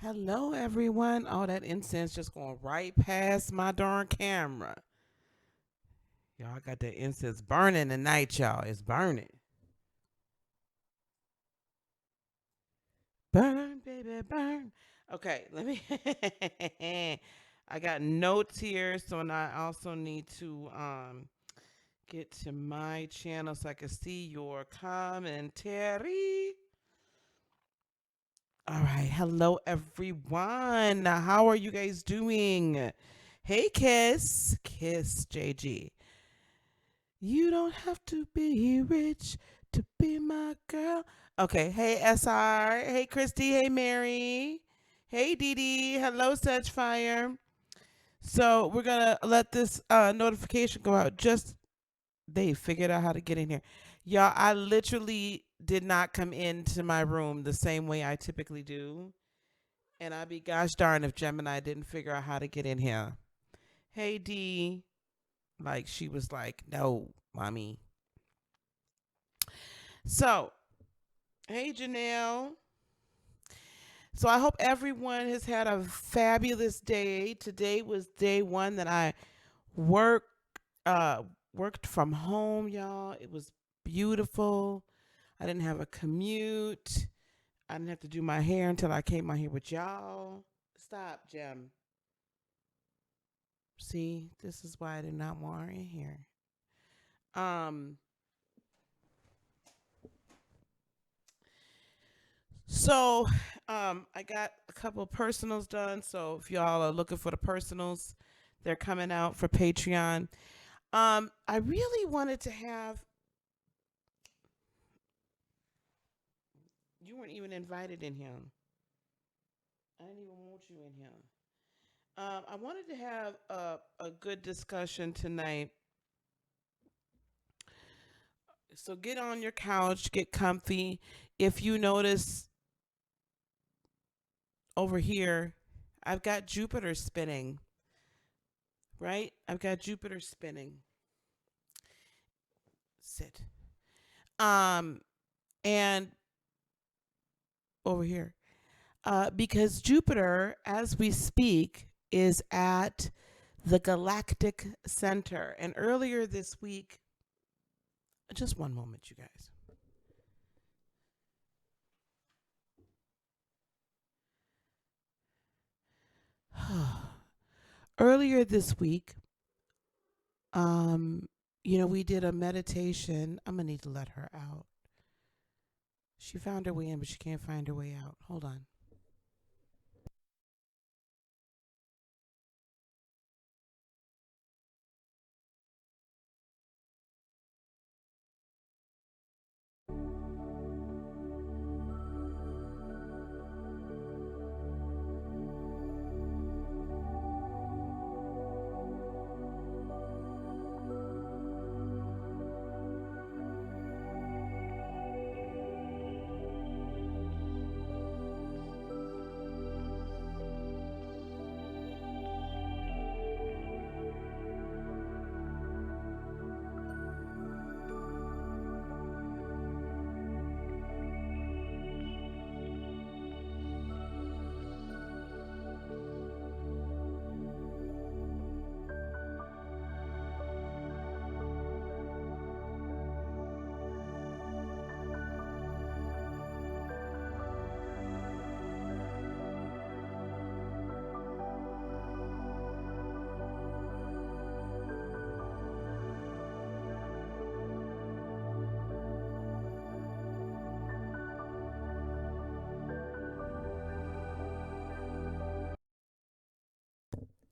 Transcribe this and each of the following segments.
Hello, everyone. Oh, that incense just going right past my darn camera. Y'all I got that incense burning tonight, y'all. It's burning. Burn, baby, burn. Okay, let me. I got notes here, so and I also need to get to my channel so I can see your commentary. All right, hello everyone. How are you guys doing? Hey, Kiss JG. You don't have to be rich to be my girl. Okay. Hey, SR. Hey, Christy. Hey, Mary. Hey, Dee Dee. Hello, Such Fire. So we're going to let this notification go out. Just they figured out how to get in here. Y'all, I literally did not come into my room the same way I typically do. And I'd be gosh darn if Gemini didn't figure out how to get in here. Hey, Dee. Like, she was like, no, mommy. So, hey, Janelle. So, I hope everyone has had a fabulous day. Today was day one that I work, uh, worked from home, y'all. It was beautiful. I didn't have a commute. I didn't have to do my hair until I came out here with y'all. Stop, Jem. See, this is why I did not want her in here. Um, So, I got a couple of personals done. So if y'all are looking for the personals, they're coming out for Patreon. I really wanted to have. You weren't even invited in here. I didn't even want you in here. I wanted to have a good discussion tonight. So get on your couch, get comfy. If you notice over here, I've got Jupiter spinning, right? I've got Jupiter spinning. Sit. Um, and over here, because Jupiter, as we speak, is at the Galactic Center. And earlier this week, just one moment, you guys. Earlier this week, um, we did a meditation. I'm gonna need to let her out. She found her way in, but she can't find her way out. Hold on.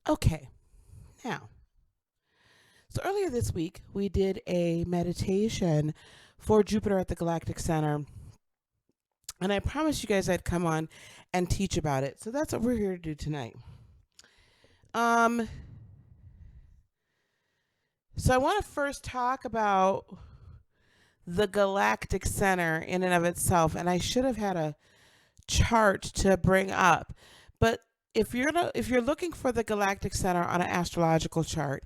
Okay, now. So earlier this week, we did a meditation for Jupiter at the Galactic Center. And I promised you guys I'd come on and teach about it. So that's what we're here to do tonight. Um, so I want to first talk about the Galactic Center in and of itself. And I should have had a chart to bring up. But if you're looking for the Galactic Center on an astrological chart,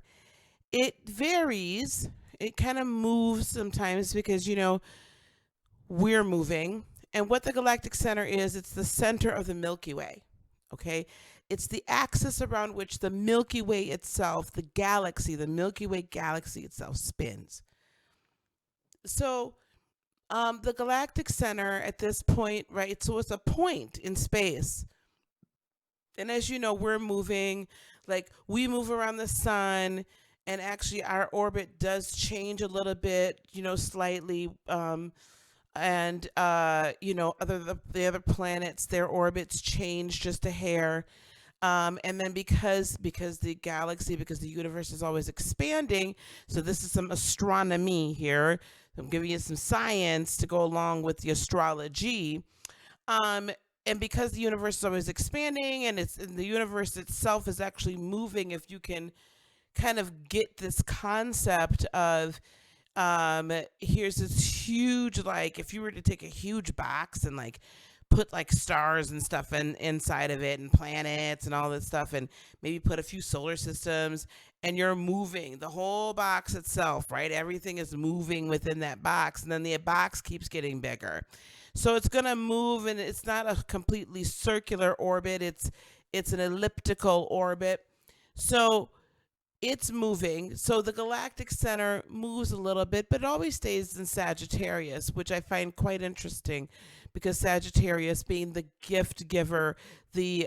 it varies. It kind of moves sometimes because we're moving. And what the Galactic Center is, it's the center of the Milky Way. Okay, it's the axis around which the Milky Way itself, the galaxy, the Milky Way galaxy itself spins. So the Galactic Center at this point, right? So it's a point in space. And as you know, we're moving, like we move around the sun, and actually our orbit does change a little bit, slightly. And the other planets, their orbits change just a hair. And then because the galaxy, because the universe is always expanding, so this is some astronomy here. I'm giving you some science to go along with the astrology. Um, and because the universe is always expanding, and the universe itself is actually moving, if you can kind of get this concept of here's this huge, like if you were to take a huge box and like put like stars and stuff inside of it, and planets and all this stuff, and maybe put a few solar systems, and you're moving the whole box itself, right? Everything is moving within that box, and then the box keeps getting bigger. So it's going to move, and it's not a completely circular orbit. It's an elliptical orbit. So it's moving. So the galactic center moves a little bit, but it always stays in Sagittarius, which I find quite interesting, because Sagittarius, being the gift giver, the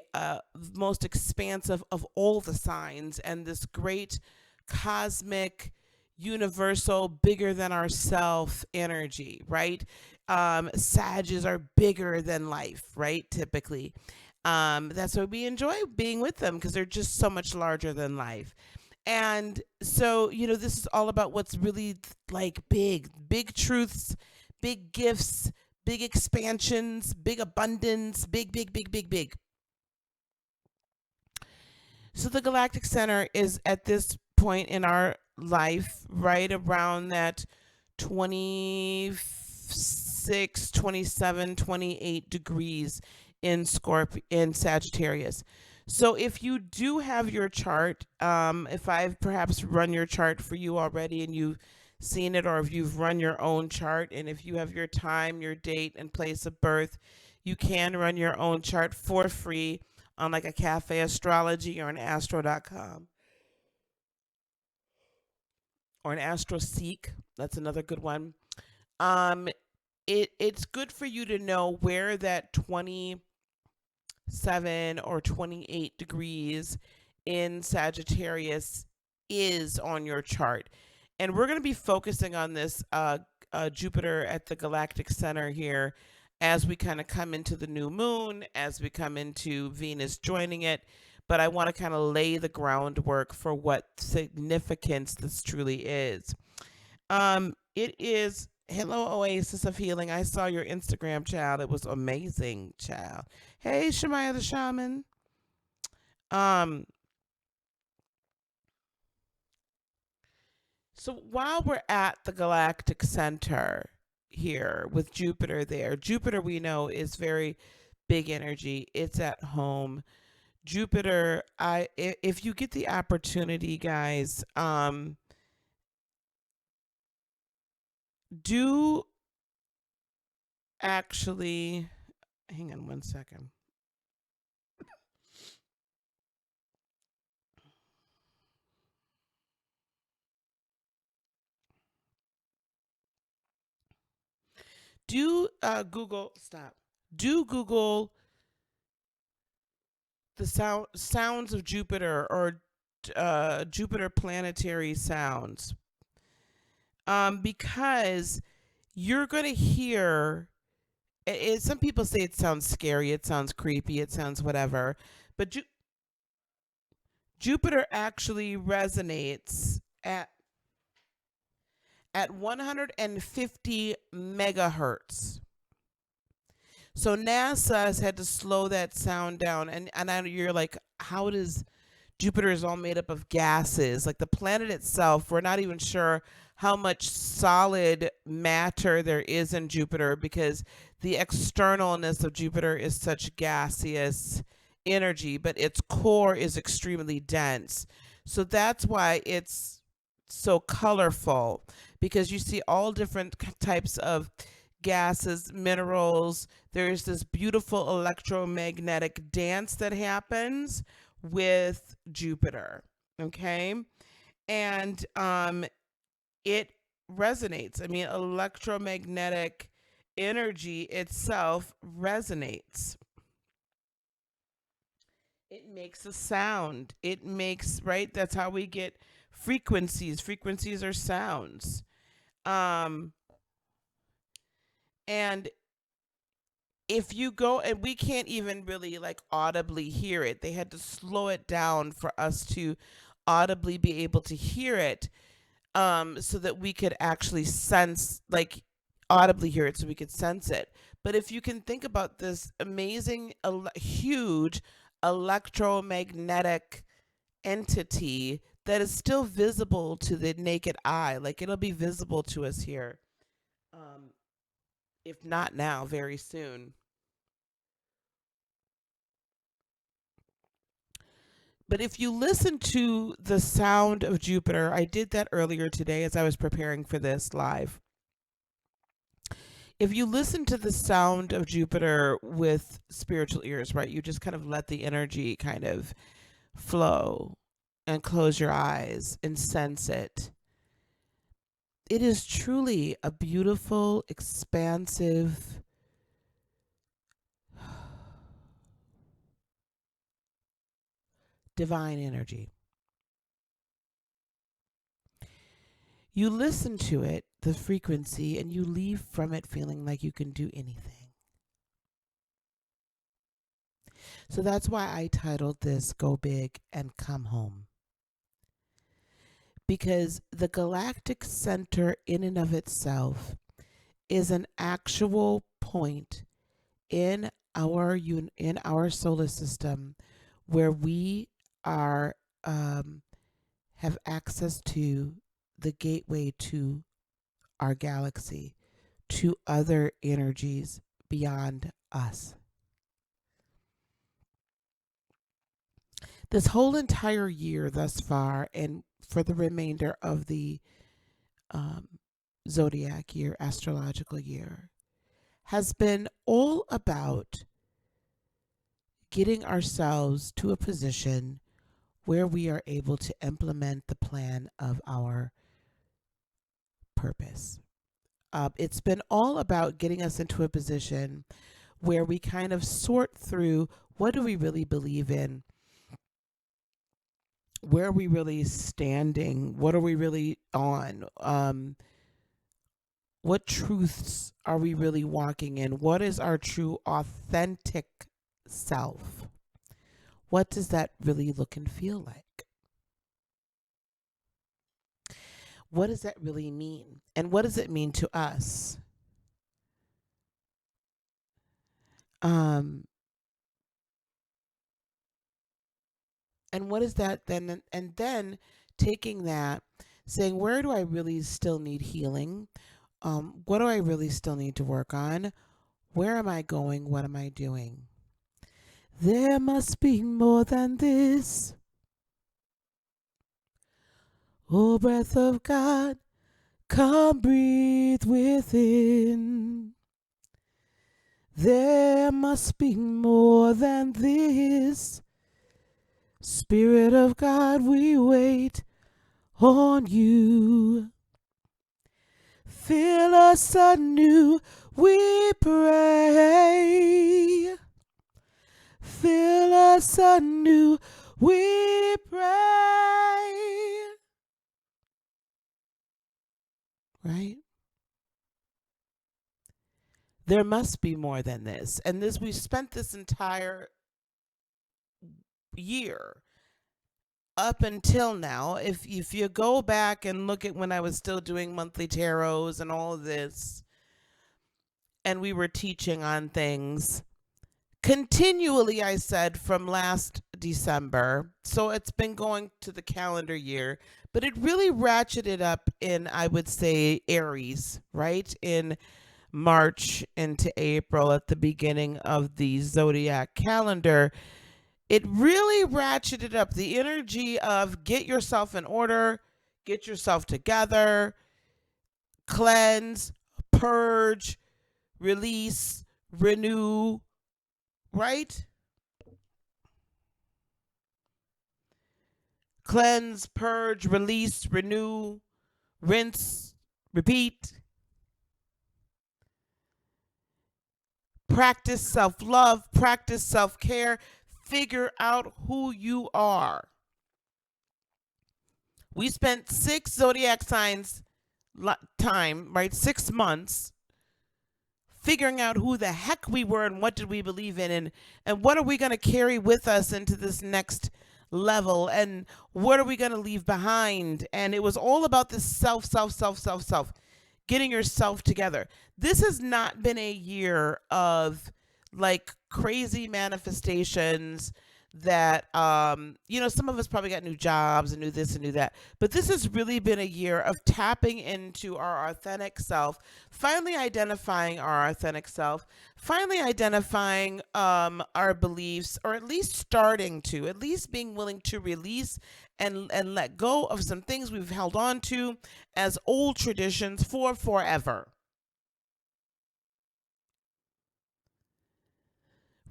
most expansive of all the signs, and this great cosmic, universal, bigger than ourself energy, right? Sages are bigger than life, right? Typically. That's why we enjoy being with them, because they're just so much larger than life. And so, this is all about what's really like big truths, big gifts, big expansions, big abundance, big. So the Galactic Center is at this point in our life, right around that 26, 27, 28 degrees in Sagittarius. So if you do have your chart, if I've perhaps run your chart for you already and you've seen it, or if you've run your own chart, and if you have your time, your date, and place of birth, you can run your own chart for free on like a cafe astrology or an astro.com or an astroseek. That's another good one. Um, it's good for you to know where that 27 or 28 degrees in Sagittarius is on your chart. And we're going to be focusing on this Jupiter at the Galactic Center here as we kind of come into the new moon, as we come into Venus joining it. But I want to kind of lay the groundwork for what significance this truly is. It is Hello Oasis of Healing. I saw your Instagram, child. It was amazing, child. Hey, Shemaya the Shaman. Um, so while we're at the Galactic Center here with Jupiter there, Jupiter we know is very big energy. It's at home. Jupiter, if you get the opportunity, guys, do actually hang on one second. Do Google stop. Do Google the sounds of Jupiter, or Jupiter planetary sounds, because you're going to hear some people say it sounds scary, it sounds creepy, it sounds whatever, but Jupiter actually resonates at 150 megahertz. So NASA has had to slow that sound down, and I know you're like, how does Jupiter is all made up of gases? Like the planet itself, we're not even sure how much solid matter there is in Jupiter, because the externalness of Jupiter is such gaseous energy, but its core is extremely dense. So that's why it's so colorful, because you see all different types of gases, minerals. There's this beautiful electromagnetic dance that happens with Jupiter. Okay. And it resonates. I mean, electromagnetic energy itself resonates. It makes a sound. It makes, right? That's how we get frequencies. Frequencies are sounds. Um, and if you go, and we can't even really like audibly hear it, they had to slow it down for us to audibly be able to hear it, so that we could actually sense, like audibly hear it, so we could sense it. But if you can think about this amazing, huge electromagnetic entity that is still visible to the naked eye, like it'll be visible to us here, um, if not now, very soon. But if you listen to the sound of Jupiter, I did that earlier today as I was preparing for this live. If you listen to the sound of Jupiter with spiritual ears, right, you just kind of let the energy kind of flow and close your eyes and sense it. It is truly a beautiful, expansive, divine energy. You listen to it, the frequency, and you leave from it feeling like you can do anything. So that's why I titled this Go Big and Come Home. Because the Galactic Center, in and of itself, is an actual point in our solar system where we are have access to the gateway to our galaxy, to other energies beyond us. This whole entire year thus far, and for the remainder of the um, zodiac year, astrological year, has been all about getting ourselves to a position where we are able to implement the plan of our purpose. It's been all about getting us into a position where we kind of sort through what do we really believe in, where are we really standing, what are we really on, what truths are we really walking in, what is our true authentic self, what does that really look and feel like, what does that really mean, and what does it mean to us? um and what is that then, and then taking that, saying, where do I really still need healing, what do I really still need to work on, where am I going, what am I doing? There must be more than this. Oh, breath of God, come breathe within. There must be more than this. Spirit of God, we wait on you. Fill us anew, we pray. Fill us anew, we pray. Right? There must be more than this. And this, we spent this entire year up until now. If you go back and look at when I was still doing monthly tarots and all of this, and we were teaching on things continually, I said, from last December. So it's been going to the calendar year, but it really ratcheted up in, I would say, Aries, right? In March into April, at the beginning of the zodiac calendar, it really ratcheted up the energy of get yourself in order, get yourself together, cleanse, purge, release, renew, right? Cleanse, purge, release, renew, rinse, repeat. Practice self love, practice self care, figure out who you are. We spent 6 zodiac signs time, right? 6 months figuring out who the heck we were and what did we believe in, and what are we going to carry with us into this next level, and what are we going to leave behind. And it was all about this self, getting yourself together. This has not been a year of like crazy manifestations that some of us probably got new jobs and new this and new that, but this has really been a year of tapping into our authentic self, finally identifying our authentic self, finally identifying our beliefs, or at least starting to, at least being willing to release and let go of some things we've held on to as old traditions for forever.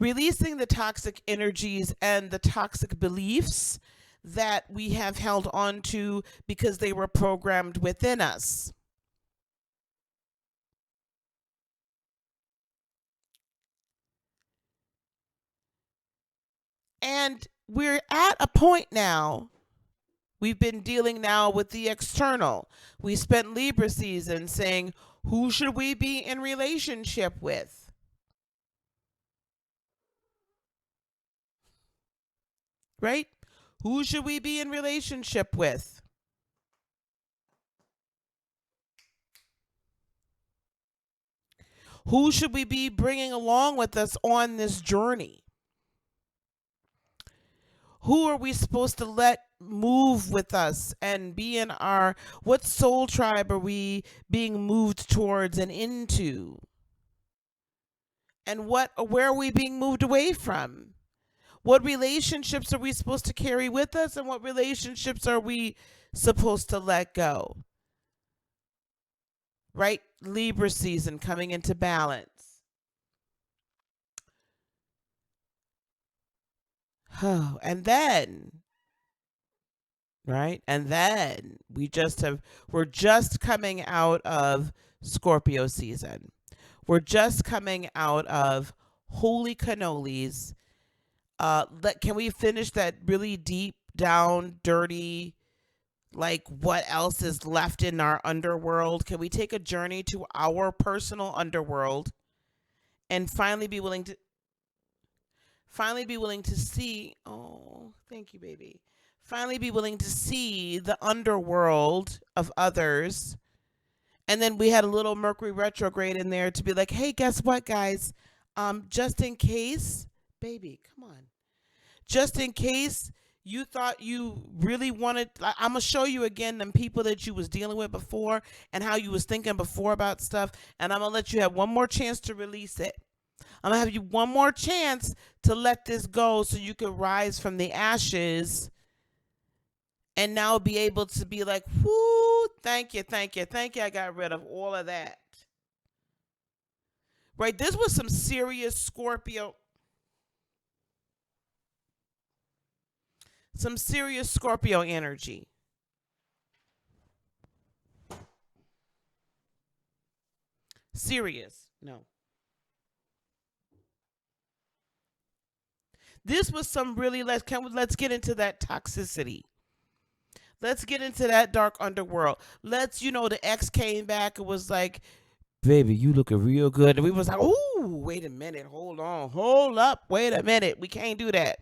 Releasing the toxic energies and the toxic beliefs that we have held on to because they were programmed within us. And we're at a point now. We've been dealing now with the external. We spent Libra season saying, who should we be in relationship with? Right? Who should we be in relationship with? Who should we be bringing along with us on this journey? Who are we supposed to let move with us and be in our, what soul tribe are we being moved towards and into? And where are we being moved away from? What relationships are we supposed to carry with us, and what relationships are we supposed to let go? Right? Libra season coming into balance. Oh, and then, right? And then we're just coming out of Scorpio season. We're just coming out of holy cannolis. Can we finish that really deep down, dirty, like what else is left in our underworld? Can we take a journey to our personal underworld and finally be willing to see, oh, thank you, baby. Finally be willing to see the underworld of others. And then we had a little Mercury retrograde in there to be like, hey, guess what, guys? Just in case, baby, come on. Just in case you thought you really wanted, I'm gonna show you again them people that you was dealing with before and how you was thinking before about stuff, and I'm gonna let you have one more chance to release it. I'm gonna have you one more chance to let this go so you can rise from the ashes and now be able to be like, whoo, thank you, thank you, thank you. I got rid of all of that. Right? This was some serious Scorpio energy. Serious. No. This was some really, let's get into that toxicity. Let's get into that dark underworld. The ex came back and was like, baby, you looking real good. And we was like, ooh, wait a minute, hold on, hold up, wait a minute. We can't do that.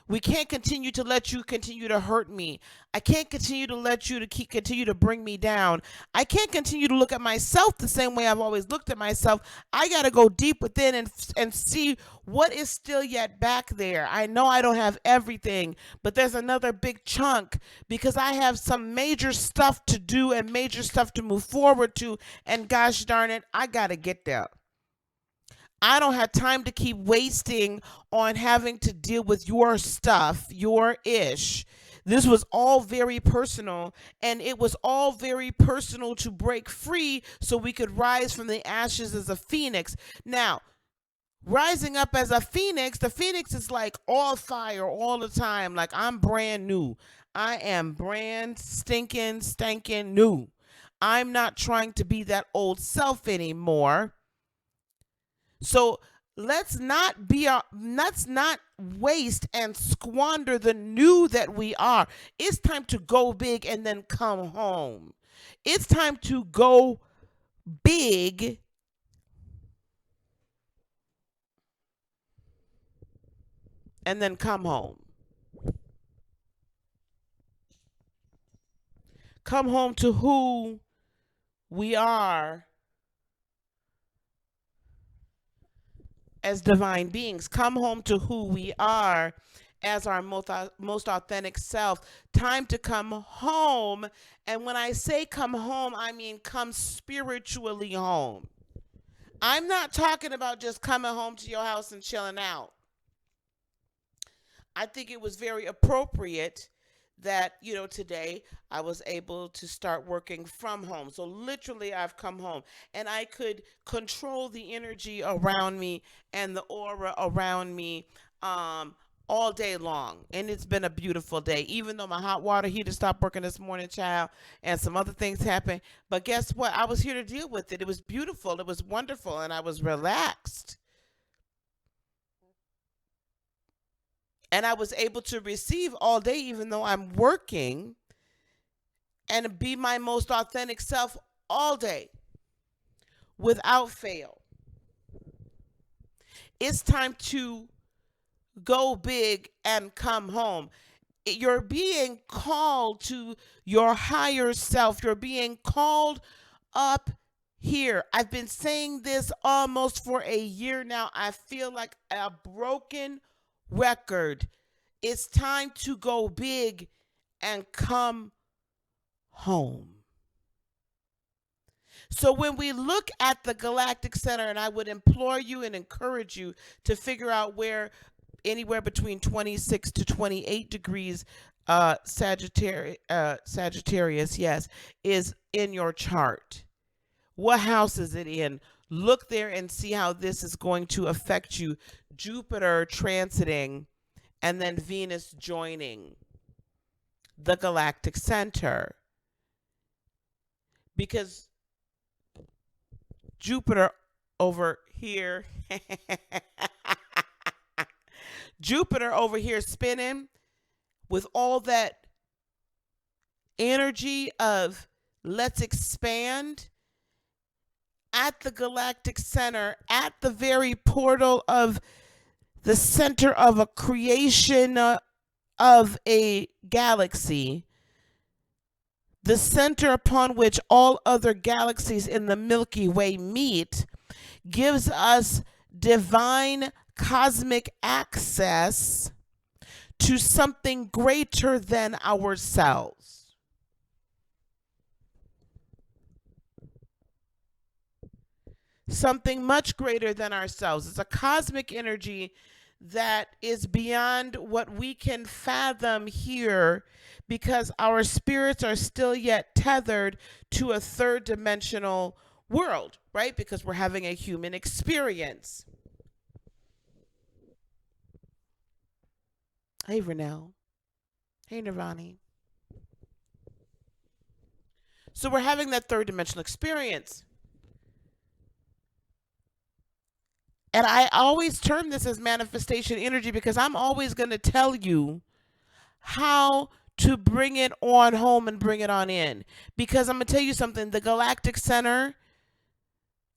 We can't continue to let you continue to hurt me. I can't continue to let you to continue to bring me down. I can't continue to look at myself the same way I've always looked at myself. I got to go deep within and see what is still yet back there. I know I don't have everything, but there's another big chunk because I have some major stuff to do and major stuff to move forward to. And gosh darn it, I got to get there. I don't have time to keep wasting on having to deal with your stuff, your ish. This was all very personal, and it was all very personal to break free so we could rise from the ashes as a phoenix. Now, rising up as a phoenix, the phoenix is like all fire all the time. Like, I'm brand new. I am brand stankin' new. I'm not trying to be that old self anymore. So let's not waste and squander the new that we are. It's time to go big and then come home. It's time to go big and then come home. Come home to who we are as divine beings. Come home to who we are as our most authentic self. Time to come home. And when I say come home, I mean come spiritually home. I'm not talking about just coming home to your house and chilling out. I think it was very appropriate that, today I was able to start working from home. So literally I've come home and I could control the energy around me and the aura around me all day long. And it's been a beautiful day, even though my hot water heater stopped working this morning, child, and some other things happened. But guess what? I was here to deal with it. It was beautiful. It was wonderful. And I was relaxed. And I was able to receive all day, even though I'm working, and be my most authentic self all day without fail. It's time to go big and come home. You're being called to your higher self. You're being called up here. I've been saying this almost for a year now. I feel like a broken record. It's time to go big and come home. So when we look at the Galactic Center, and I would implore you and encourage you to figure out where anywhere between 26 to 28 degrees Sagittarius, yes, is in your chart. What house is it in? Look there and see how this is going to affect you. Jupiter transiting and then Venus joining the Galactic Center. Because Jupiter over here, Jupiter over here spinning with all that energy of let's expand at the Galactic Center, at the very portal of the center of a creation of a galaxy, the center upon which all other galaxies in the Milky Way meet, gives us divine cosmic access to something greater than ourselves. Something much greater than ourselves. It's a cosmic energy that is beyond what we can fathom here, because our spirits are still yet tethered to a third dimensional world, right? Because we're having a human experience. Hey, Renelle. Hey, Nirvani. So we're having that third dimensional experience. And I always term this as manifestation energy, because I'm always going to tell you how to bring it on home and bring it on in. Because I'm going to tell you something. The Galactic Center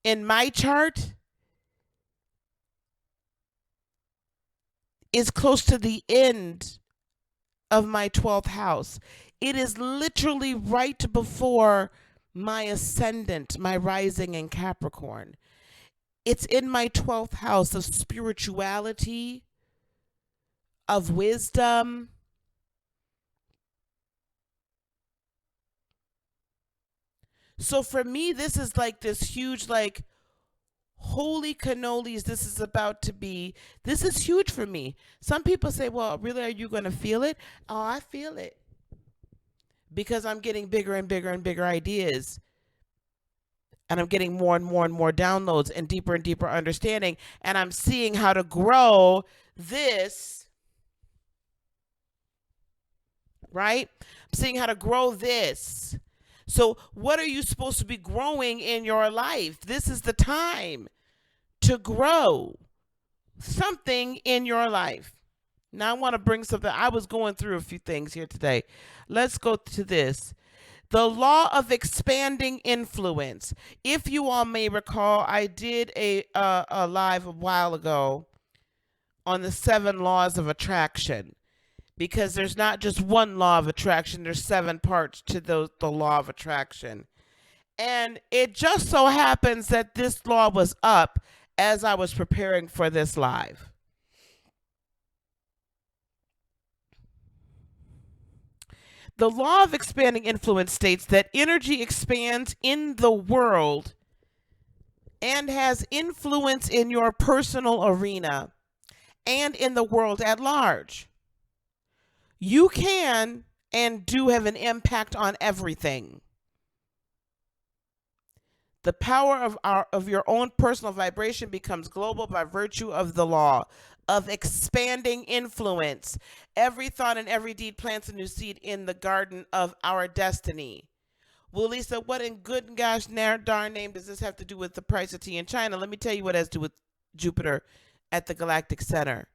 in my chart is close to the end of my 12th house. It is literally right before my ascendant, my rising in Capricorn. It's in my 12th house of spirituality, of wisdom. So for me, this is like this huge, like, holy cannolis, this is about to be. This is huge for me. Some people say, well, really, are you going to feel it? Oh, I feel it. because I'm getting bigger and bigger and bigger ideas, and I'm getting more and more and more downloads and deeper understanding, and I'm seeing how to grow this, right? I'm seeing how to grow this. So, what are you supposed to be growing in your life? This is the time to grow something in your life. Now, I want to bring something. I was going through a few things here today. Let's go to this. The law of expanding influence. If you all may recall, I did a live a while ago on the 7 laws of attraction, because there's not just one law of attraction, there's 7 parts to the law of attraction. And it just so happens that this law was up as I was preparing for this live. The law of expanding influence states that energy expands in the world and has influence in your personal arena and in the world at large. You can and do have an impact on everything. The power of your own personal vibration becomes global by virtue of the law of expanding influence. Every thought and every deed plants a new seed in the garden of our destiny. Well, Lisa, what in good and gosh darn name does this have to do with the price of tea in China? Let me tell you what it has to do with Jupiter at the Galactic Center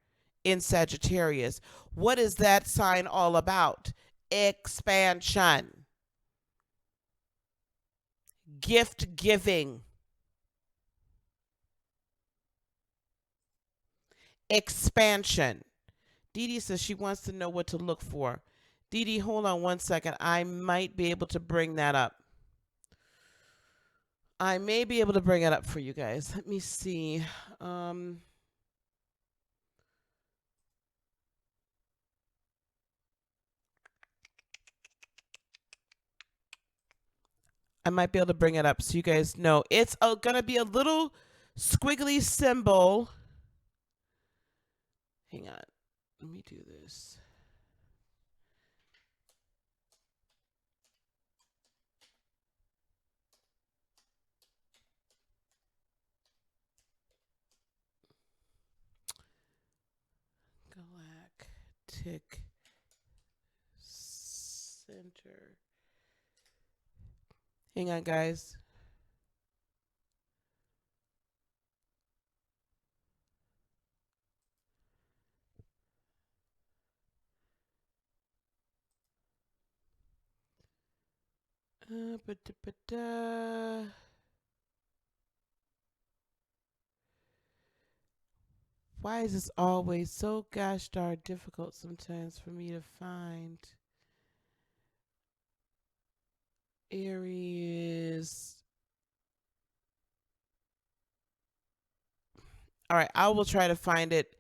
in Sagittarius. What is that sign all about? Expansion. Gift giving. Expansion. Dee Dee says she wants to know what to look for. Dee Dee, hold on one second. I might be able to bring that up. I may be able to bring it up for you guys. Let me see. I might be able to bring it up so you guys know. It's going to be a little squiggly symbol. Hang on. Let me do this. Galactic Center. Hang on, guys. Why is this always so gosh darn difficult sometimes for me to find? Aries. All right, I will try to find it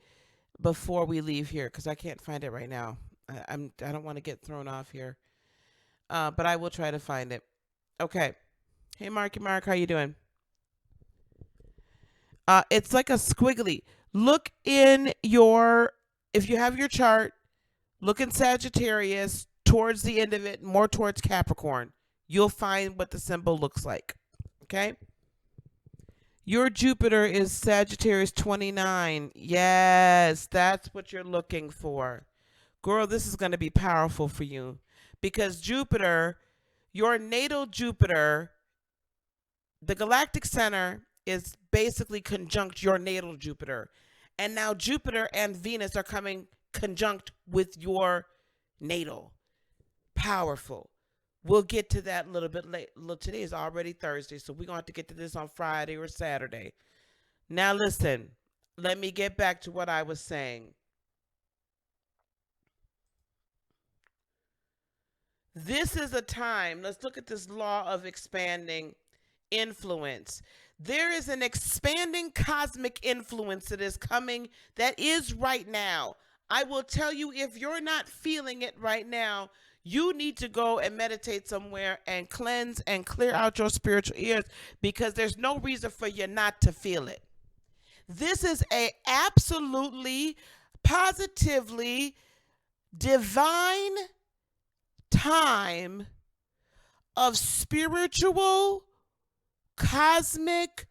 before we leave here because I can't find it right now. I don't want to get thrown off here, but I will try to find it. Okay. Hey, Marky Mark, how you doing? It's like a squiggly. Look in your, if you have your chart, look in Sagittarius towards the end of it, more towards Capricorn. You'll find what the symbol looks like. Okay? Your Jupiter is Sagittarius 29. Yes, that's what you're looking for. Girl, this is going to be powerful for you because Jupiter, your natal Jupiter, the Galactic Center is basically conjunct your natal Jupiter. And now Jupiter and Venus are coming conjunct with your natal. Powerful. We'll get to that a little bit late. Look, today is already Thursday, so we're going to have to get to this on Friday or Saturday. Now listen, let me get back to what I was saying. This is a time, let's look at this law of expanding influence. There is an expanding cosmic influence that is coming, that is right now. I will tell you, if you're not feeling it right now, you need to go and meditate somewhere and cleanse and clear out your spiritual ears, because there's no reason for you not to feel it. This is a absolutely, positively divine time of spiritual, cosmic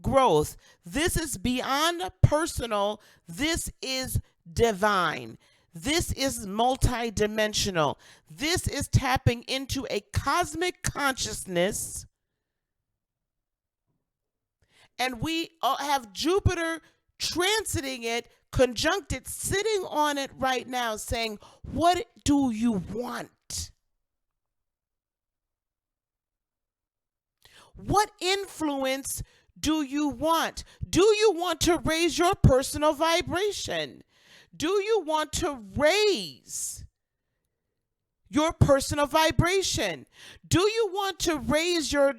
growth. This is beyond personal. This is divine. This is multidimensional. This is tapping into a cosmic consciousness. And we have Jupiter transiting it, conjunct it, sitting on it right now, saying, what do you want? What influence do you want? Do you want to raise your personal vibration? Do you want to raise your personal vibration? Do you want to raise your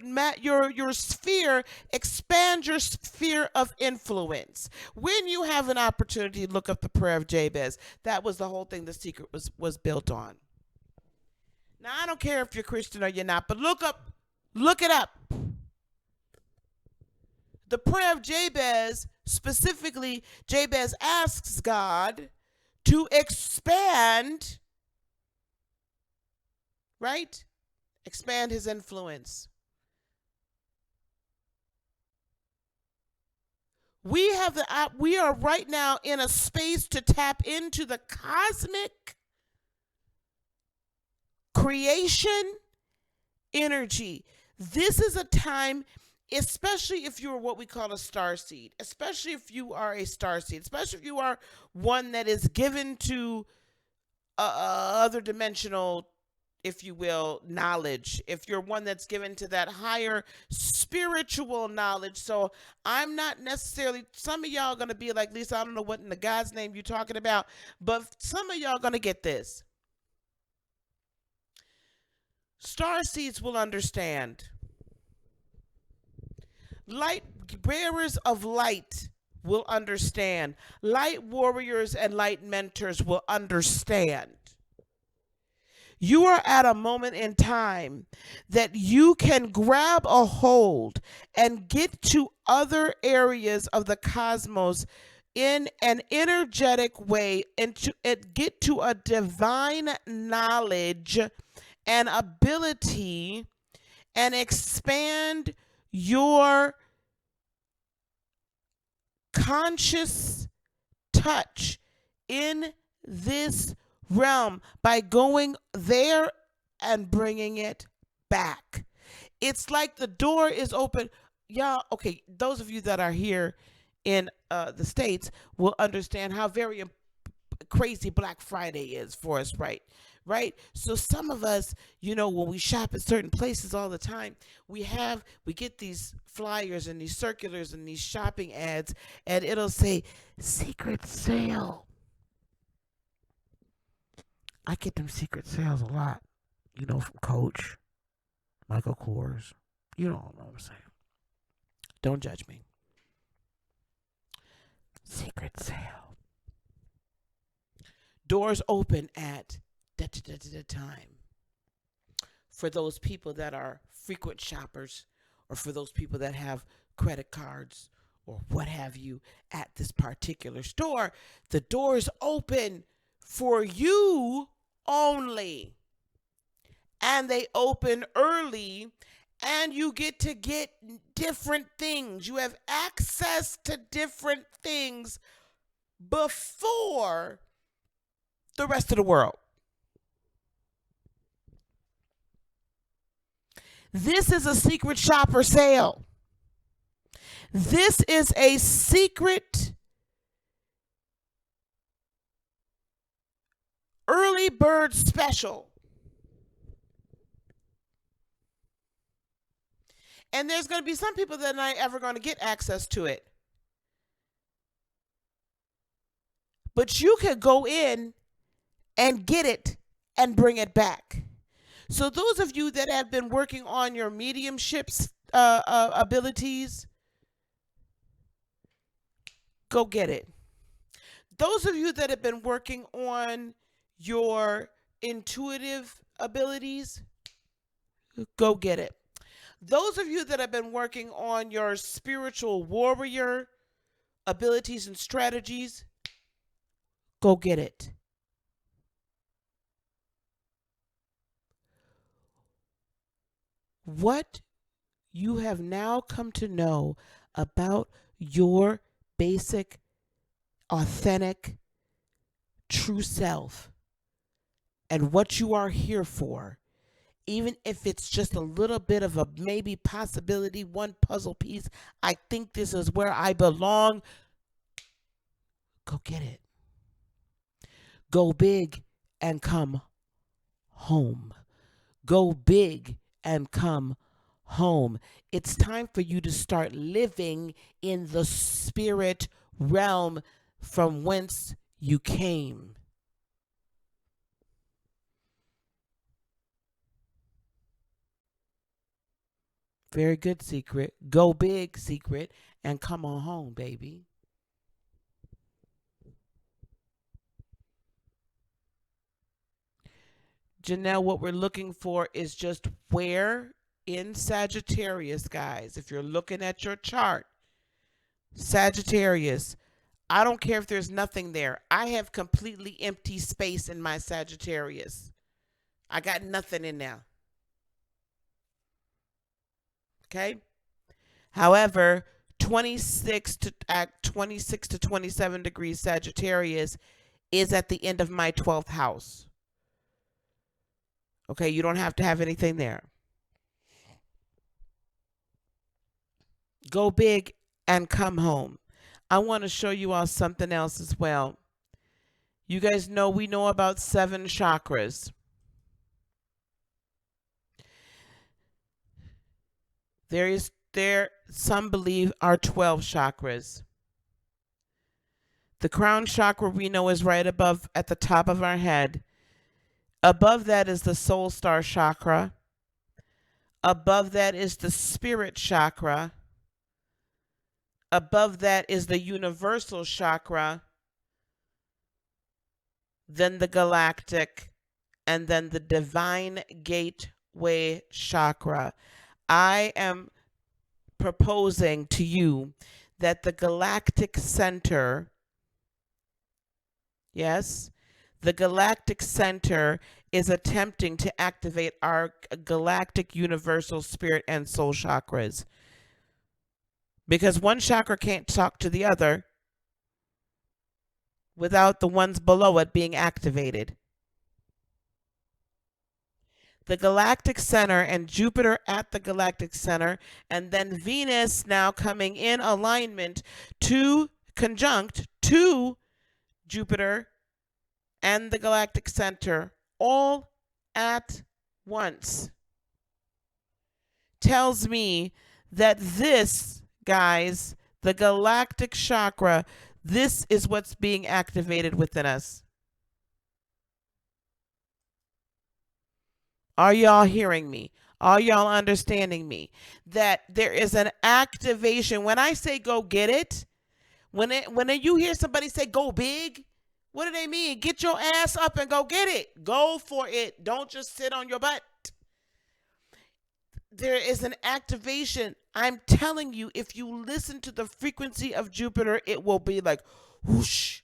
sphere, expand your sphere of influence? When you have an opportunity, look up the prayer of Jabez. That was the whole thing the secret was built on. Now, I don't care if you're Christian or you're not, but look it up. The prayer of Jabez, specifically, Jabez asks God to expand, right? Expand his influence. We are right now in a space to tap into the cosmic creation energy. This is a time, especially if you're what we call a star seed, especially if you are a star seed, especially if you are one that is given to other dimensional, if you will, knowledge, if you're one that's given to that higher spiritual knowledge. So I'm not necessarily, some of y'all are going to be like, Lisa, I don't know what in the God's name you're talking about, but some of y'all are going to get this. Star seeds will understand. Light bearers of light will understand. Light warriors and light mentors will understand. You are at a moment in time that you can grab a hold and get to other areas of the cosmos in an energetic way and get to a divine knowledge and ability and expand your conscious touch in this realm by going there and bringing it back. It's like the door is open. Y'all, okay, those of you that are here in the States will understand how very crazy Black Friday is for us, right? So some of us, when we shop at certain places all the time, we get these flyers and these circulars and these shopping ads, and it'll say secret sale. I get them secret sales a lot, from Coach, Michael Kors. You know what I'm saying. Don't judge me. Secret sale. Doors open at time. For those people that are frequent shoppers, or for those people that have credit cards or what have you at this particular store, the doors open for you only. And they open early, and you get to get different things. You have access to different things before the rest of the world. This is a secret shopper sale. This is a secret early bird special. And there's going to be some people that are not ever going to get access to it. But you can go in and get it and bring it back. So those of you that have been working on your mediumships abilities, go get it. Those of you that have been working on your intuitive abilities, go get it. Those of you that have been working on your spiritual warrior abilities and strategies, go get it. what you have now come to know about your basic, authentic, true self and what you are here for, even if it's just a little bit of a maybe possibility, one puzzle piece, I think this is where I belong, go get it. Go big and come home. Go big and come home. It's time for you to start living in the spirit realm from whence you came. Very good, Secret. Go big, Secret, and come on home, baby. Janelle, what we're looking for is just where in Sagittarius, guys, if you're looking at your chart, Sagittarius, I don't care if there's nothing there. I have completely empty space in my Sagittarius. I got nothing in there. Okay? However, 26 to 27 degrees Sagittarius is at the end of my 12th house. Okay, you don't have to have anything there. Go big and come home. I want to show you all something else as well. You guys know we know about 7 chakras. There some believe are 12 chakras. The crown chakra we know is right above at the top of our head. Above that is the soul star chakra. Above that is the spirit chakra. Above that is the universal chakra. Then the galactic, and then the divine gateway chakra. I am proposing to you that the Galactic Center, yes, the Galactic Center is attempting to activate our galactic, universal, spirit, and soul chakras. Because one chakra can't talk to the other without the ones below it being activated. The Galactic Center and Jupiter at the Galactic Center, and then Venus now coming in alignment to conjunct to Jupiter and the Galactic Center all at once, tells me that this, guys, the galactic chakra, this is what's being activated within us. Are y'all hearing me? Are y'all understanding me? That there is an activation. When I say go get it, when you hear somebody say go big, what do they mean? Get your ass up and go get it. Go for it. Don't just sit on your butt. There is an activation. I'm telling you, if you listen to the frequency of Jupiter, it will be like whoosh.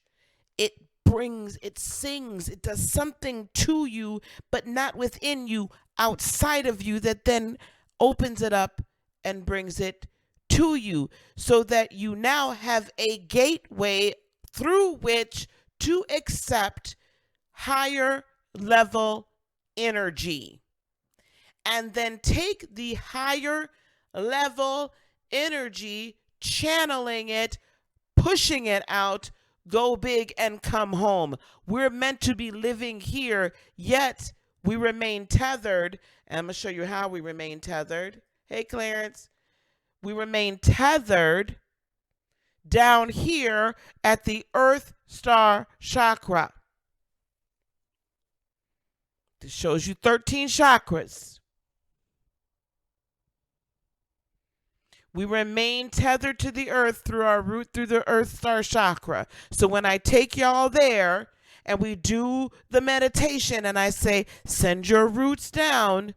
It brings, it sings, it does something to you, but not within you, outside of you, that then opens it up and brings it to you, so that you now have a gateway through which to accept higher level energy, and then take the higher level energy, channeling it, pushing it out, go big and come home. We're meant to be living here, yet we remain tethered. And I'm going to show you how we remain tethered. Hey, Clarence. We remain tethered down here at the Earth Star Chakra. This shows you 13 chakras. We remain tethered to the earth through our root through the Earth Star Chakra. So when I take y'all there and we do the meditation and I say, send your roots down,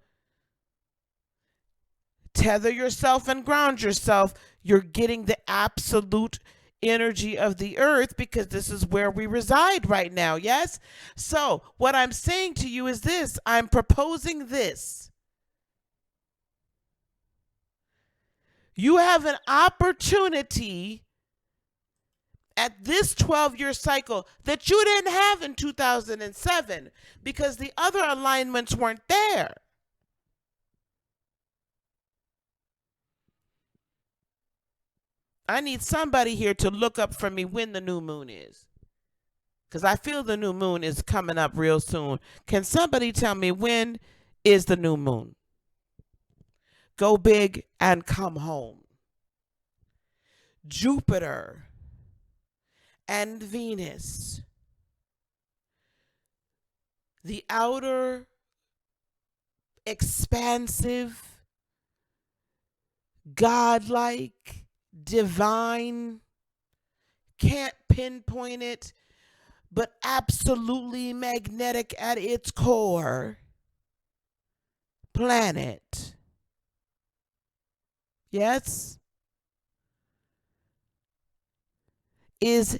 tether yourself and ground yourself, you're getting the absolute energy of the earth, because this is where we reside right now, yes? So what I'm saying to you is this. I'm proposing this. You have an opportunity at this 12-year cycle that you didn't have in 2007 because the other alignments weren't there. I need somebody here to look up for me when the new moon is, because I feel the new moon is coming up real soon. Can somebody tell me when is the new moon? Go big and come home. Jupiter and Venus, the outer, expansive, godlike, divine, can't pinpoint it, but absolutely magnetic at its core planet. Yes? Is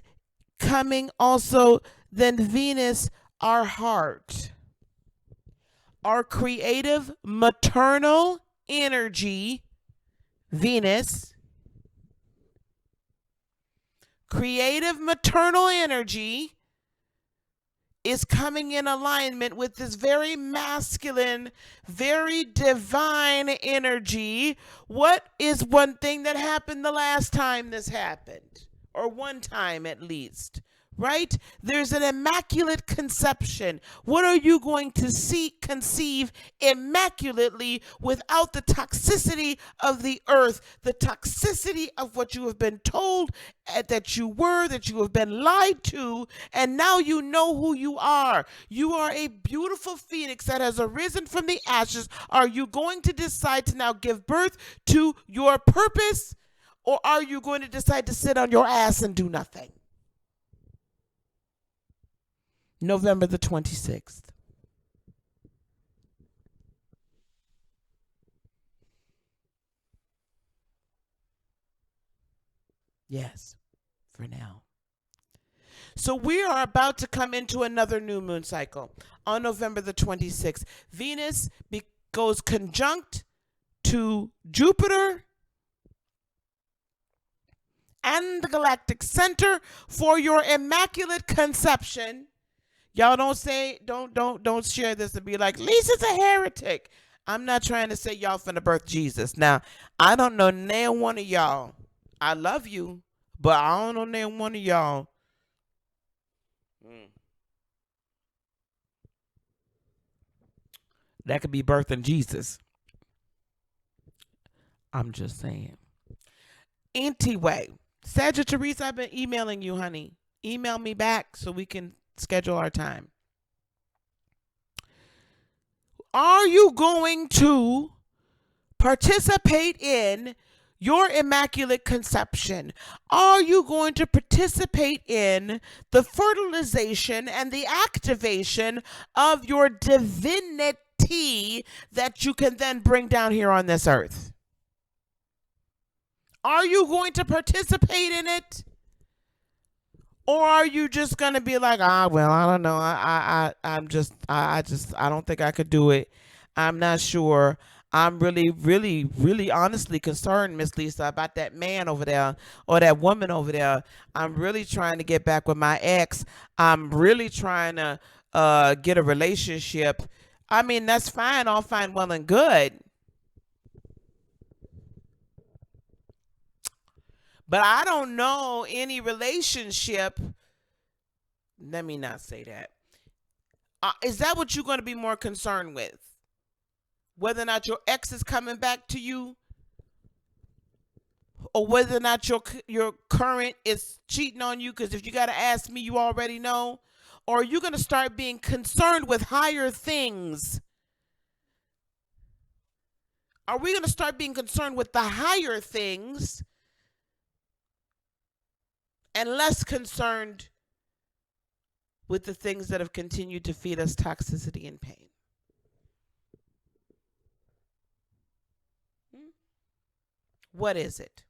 coming also, then Venus, our heart, our creative maternal energy, Venus, creative maternal energy is coming in alignment with this very masculine, very divine energy. What is one thing that happened the last time this happened? Or one time at least, right? There's an immaculate conception. What are you going to conceive immaculately without the toxicity of the earth, the toxicity of what you have been told that you were, that you have been lied to, and now you know who you are. You are a beautiful phoenix that has arisen from the ashes. Are you going to decide to now give birth to your purpose? Or are you going to decide to sit on your ass and do nothing? November the 26th. Yes, for now. So we are about to come into another new moon cycle on November the 26th. Venus goes conjunct to Jupiter and the Galactic Center for your immaculate conception. Y'all don't share this and be like, Lisa's a heretic. I'm not trying to say y'all finna birth Jesus. Now, I don't know nail one of y'all. I love you, but I don't know nail one of y'all. That could be birthing Jesus. I'm just saying. Anyway, Sagittarius, I've been emailing you, honey. Email me back so we can schedule our time. Are you going to participate in your immaculate conception? Are you going to participate in the fertilization and the activation of your divinity that you can then bring down here on this earth? Are you going to participate in it? Or are you just gonna be like, well, I don't know. I don't think I could do it. I'm not sure. I'm really, really, really honestly concerned, Miss Lisa, about that man over there or that woman over there. I'm really trying to get back with my ex. I'm really trying to get a relationship. I mean, that's fine, all fine, well and good. But I don't know any relationship. Let me not say that. Is that what you're going to be more concerned with? Whether or not your ex is coming back to you, or whether or not your current is cheating on you? Because if you got to ask me, you already know. Or are you going to start being concerned with higher things? Are we going to start being concerned with the higher things and less concerned with the things that have continued to feed us toxicity and pain? What is it?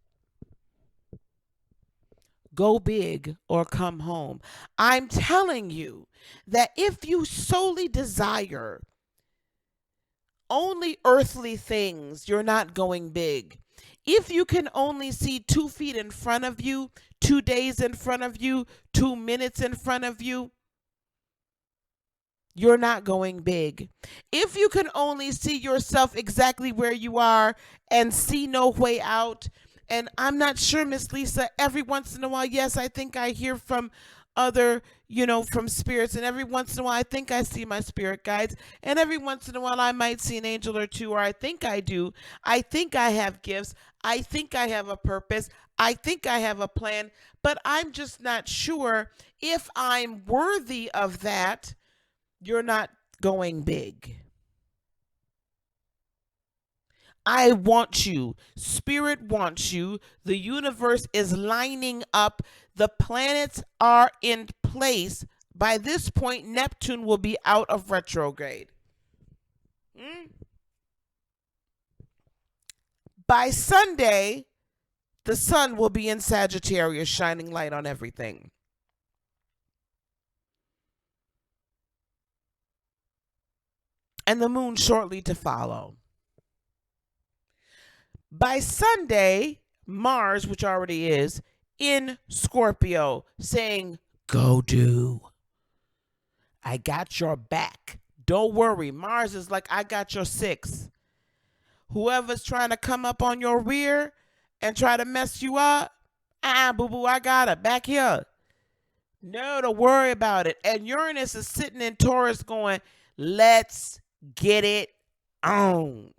Go big or come home. I'm telling you that if you solely desire only earthly things, you're not going big. If you can only see 2 feet in front of you, 2 days in front of you, 2 minutes in front of you, you're not going big. If you can only see yourself exactly where you are and see no way out, and I'm not sure, Miss Lisa, every once in a while, yes, I think I hear from other, from spirits, and every once in a while, I think I see my spirit guides, and every once in a while, I might see an angel or two, or I think I do. I think I have gifts. I think I have a purpose. I think I have a plan, but I'm just not sure if I'm worthy of that. You're not going big. I want you. Spirit wants you. The universe is lining up. The planets are in place. By this point, Neptune will be out of retrograde. Mm. By Sunday, the sun will be in Sagittarius, shining light on everything. And the moon shortly to follow. By Sunday, Mars, which already is, in Scorpio, saying, go do. I got your back. Don't worry. Mars is like, I got your six. Whoever's trying to come up on your rear and try to mess you up, boo boo, I got it. Back here. No, don't worry about it. And Uranus is sitting in Taurus going, let's get it on.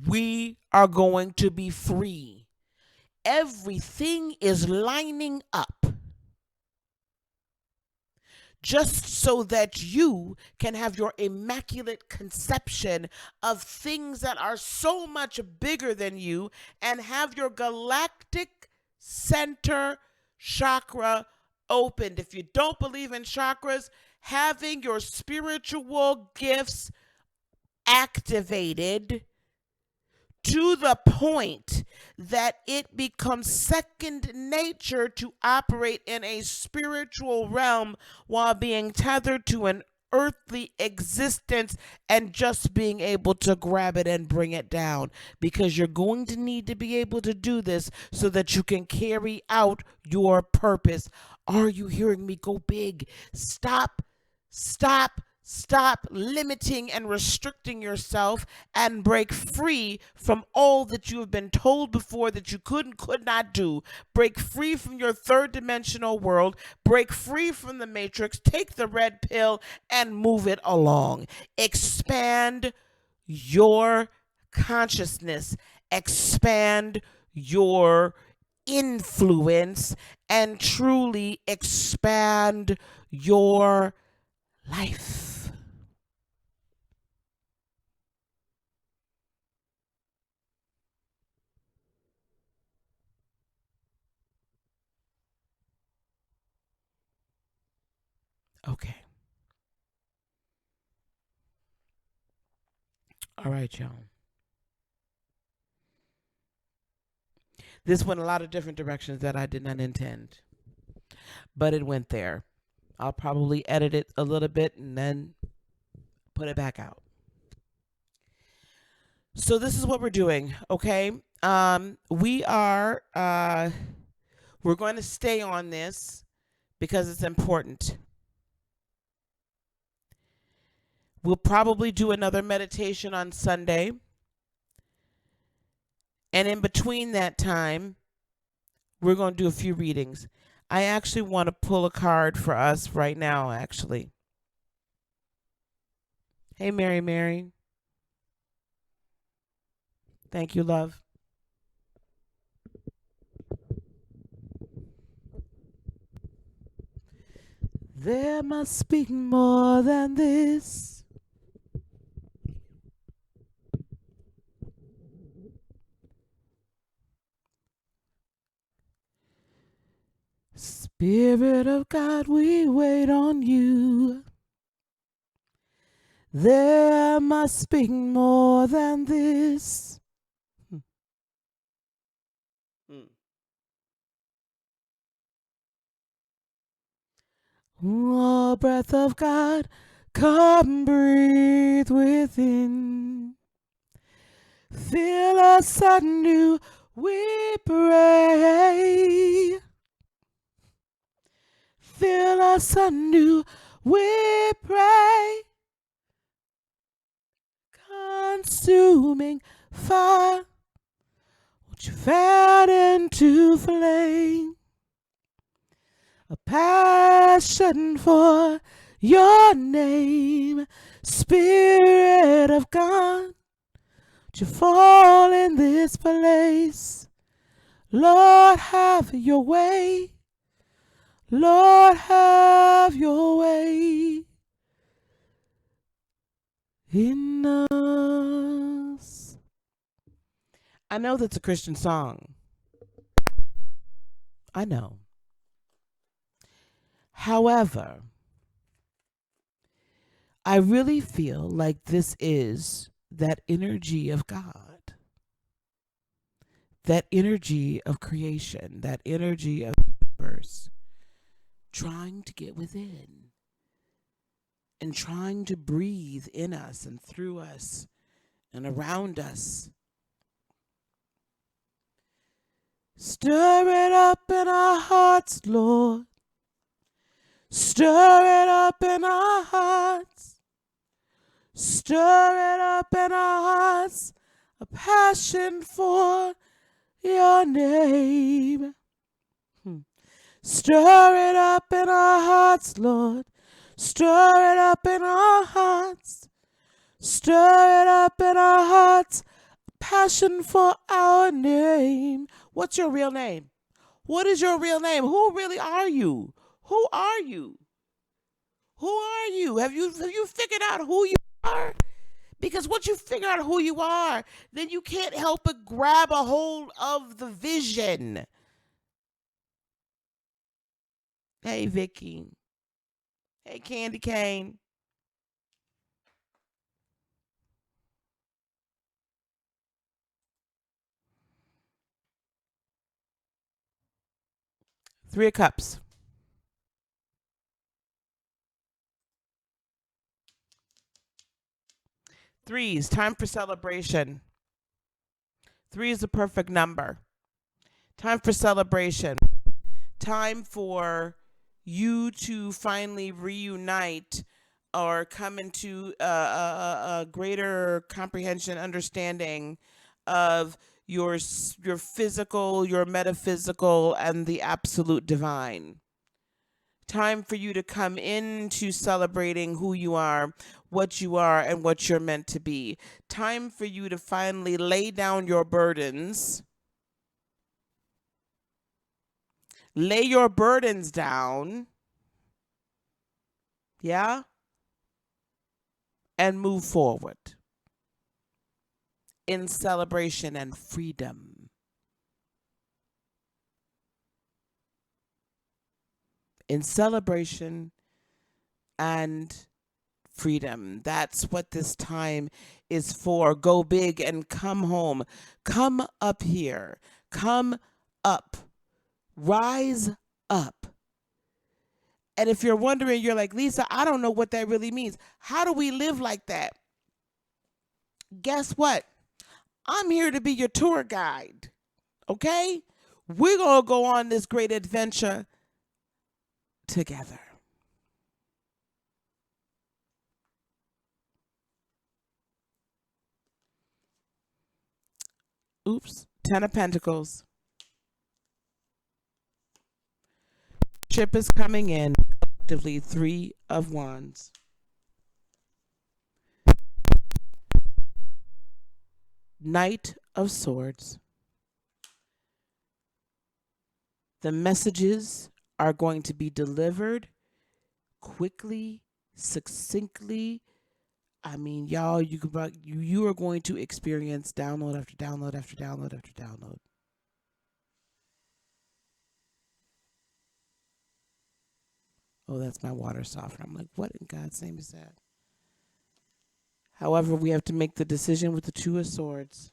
We are going to be free. Everything is lining up just so that you can have your immaculate conception of things that are so much bigger than you and have your galactic center chakra opened. If you don't believe in chakras, having your spiritual gifts activated to the point that it becomes second nature to operate in a spiritual realm while being tethered to an earthly existence and just being able to grab it and bring it down, because you're going to need to be able to do this so that you can carry out your purpose. Are you hearing me? Go big. Stop limiting and restricting yourself and break free from all that you have been told before that you could not do. Break free from your third dimensional world. Break free from the matrix. Take the red pill and move it along. Expand your consciousness. Expand your influence and truly expand your life. Okay. All right, y'all. This went a lot of different directions that I did not intend, but it went there. I'll probably edit it a little bit and then put it back out. So this is what we're doing, okay? We are we're going to stay on this because it's important. We'll probably do another meditation on Sunday. And in between that time, we're going to do a few readings. I actually want to pull a card for us right now, actually. Hey, Mary. Thank you, love. There must be more than this. Spirit of God, we wait on you. There must be more than this. Oh, breath of God, come breathe within. Feel us anew, we pray. Feel us anew, we pray. Consuming fire, won't you fan into flame a passion for your name, Spirit of God, won't you fall in this place? Lord, have your way. Lord, have your way in us. I know that's a Christian song. I know. However, I really feel like this is that energy of God, that energy of creation, that energy of the universe trying to get within and trying to breathe in us and through us and around us. Stir it up in our hearts, Lord. Stir it up in our hearts. Stir it up in our hearts. A passion for your name. Stir it up in our hearts, Lord. Stir it up in our hearts. Stir it up in our hearts. Passion for our name. What's your real name? What is your real name? Who really are you? Who are you? Who are you? Have you figured out who you are? Because once you figure out who you are, then you can't help but grab a hold of the vision. Hey, Vicky. Hey, Candy Cane. Three of Cups. Threes, time for celebration. Three is the perfect number. Time for celebration. Time for you to finally reunite or come into a greater comprehension, understanding of your physical, your metaphysical, and the absolute divine. Time for you to come into celebrating who you are, what you are, and what you're meant to be. Time for you to finally lay down your burdens. Lay your burdens down. Yeah? And move forward in celebration and freedom. In celebration and freedom. That's what this time is for. Go big and come home. Come up here. Come up. Rise up. And if you're wondering, you're like, Lisa, I don't know what that really means. How do we live like that? Guess what? I'm here to be your tour guide. Okay? We're going to go on this great adventure together. Oops. 10 of Pentacles. Ship is coming in. Collectively, 3 of Wands. Knight of Swords. The messages are going to be delivered quickly, succinctly. I mean, y'all, you are going to experience download after download after download after download. Oh, that's my water softener. I'm like, what in God's name is that? However, we have to make the decision with the Two of Swords.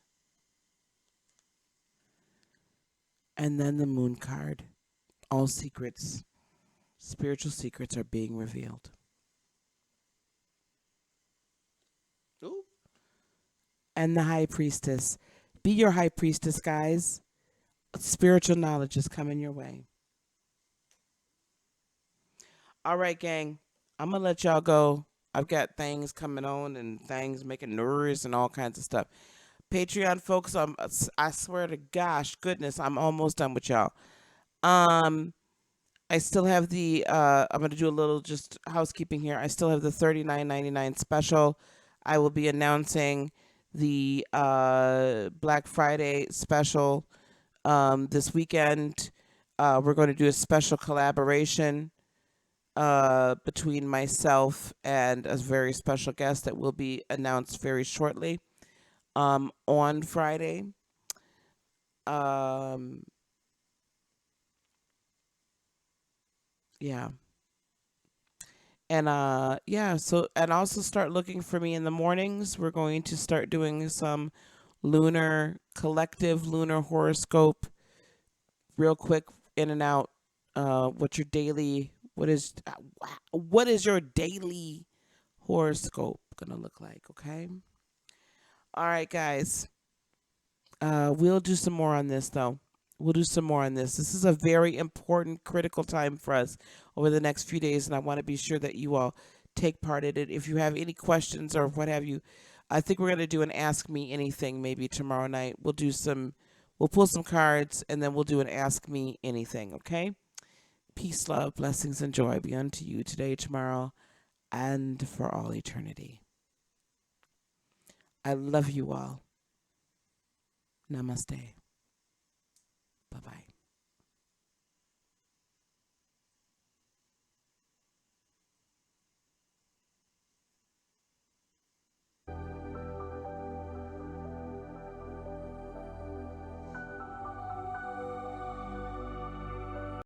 And then the Moon card. All secrets, spiritual secrets are being revealed. Ooh. and the high priestess. Be your high priestess, guys. Spiritual knowledge is coming your way. All right, gang. I'm going to let y'all go. I've got things coming on and things making noise and all kinds of stuff. Patreon folks, I swear to gosh, goodness, I'm almost done with y'all. Um, I still have the I'm gonna do a little just housekeeping here. I still have the $39.99 special. I will be announcing the Black Friday special this weekend. We're going to do a special collaboration between myself and a very special guest that will be announced very shortly on Friday. Um, yeah. And yeah, so and also start looking for me in the mornings. We're going to start doing some lunar collective lunar horoscope real quick in and out. What's your daily what is your daily horoscope gonna look like, okay? All right, guys. We'll do some more on this, though. We'll do some more on this. This is a very important, critical time for us over the next few days, and I want to be sure that you all take part in it. If you have any questions or what have you, I think we're going to do an Ask Me Anything maybe tomorrow night. We'll pull some cards, and then we'll do an Ask Me Anything, okay? Peace, love, blessings, and joy be unto you today, tomorrow, and for all eternity. I love you all. Namaste. Bye bye.